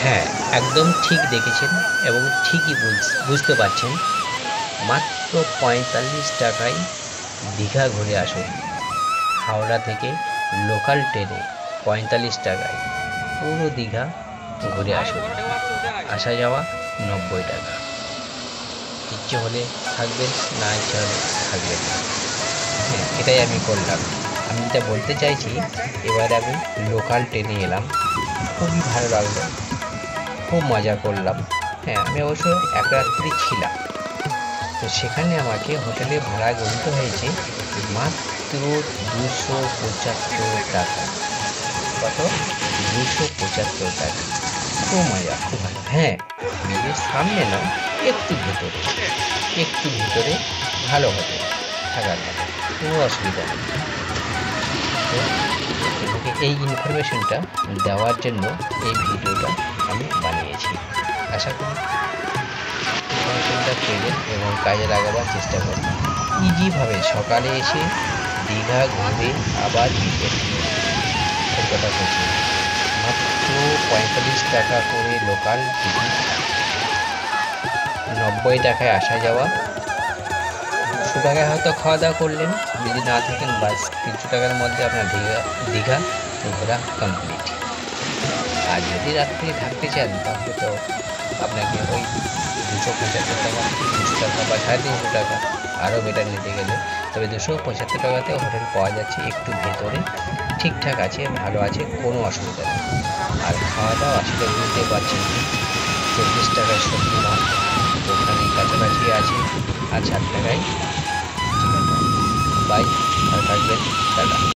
হ্যাঁ, একদম ঠিক দেখেছেন এবং ঠিকই বুঝতে পারছেন। মাত্র ৪৫ টাকায় দীঘা ঘুরে আসুন। হাওড়া থেকে লোকাল ট্রেনে ৪৫ টাকায় পুরো দীঘা ঘুরে আসুন। আসা যাওয়া ৯০ টাকা। ইচ্ছে হলে থাকবেন, না ইচ্ছে হলে থাকবেন না। হ্যাঁ, এটাই আমি করলাম। আমি যেটা বলতে চাইছি, এবার আমি লোকাল ট্রেনে এলাম, খুবই ভালো লাগলো, খুব মজা করলাম। হ্যাঁ, আমি অবশ্য এক রাত্রি ছিলাম। তো সেখানে আমাকে হোটেলে ভাড়া গুনতে হয়েছে মাত্র ২৭৫ টাকা। কত? ২৭৫ টাকা। খুব মজা, খুব ভালো। হ্যাঁ, বিয়ের সামনে নয়, একটু ভেতরে, একটু ভেতরে ভালো হোটেল, থাকার মতো, কোনো অসুবিধা নেই। তো তোমাকে এই ইনফরমেশনটা দেওয়ার জন্য এই ভিডিওটা আমি বানিয়েছি। আশা করি ইনফরমেশনটা পেলেন এবং কাজে লাগাবার চেষ্টা করবেন। ইজিভাবে সকালে এসে দীঘা ঘুরে আবার বিকেল কলকাতা পৌঁছে মাত্র ৪৫ টাকা করে লোকাল টিকিট, ৯০ টাকায় আসা যাওয়া, ২০০ টাকায় হয়তো খাওয়া দাওয়া করলেন, যদি না থাকেন বাস ৩০০ টাকার মধ্যে আপনার দীঘা ঘোরা কমপ্লিট। আর যদি রাত্রে থাকতে চান তাহলে তো আপনাকে ওই ২৭৫ টাকা, ৩০০ টাকা বা ৩৫০ টাকা, আরও বেটার নিতে গেলে। তবে ২৭৫ টাকাতেও হোটেল পাওয়া যাচ্ছে, একটু ভেতরে, ঠিকঠাক আছে, ভালো আছে, কোনো অসুবিধা নেই। আর খাওয়া দাওয়া সেটা বুঝতে পারছেন, ৪০ টাকায় সবজি ভাত ওখানে কাছাকাছি আছে, আর ৬০ টাকায় চিকেন। বাই, ভালো থাকবেন, টাটা।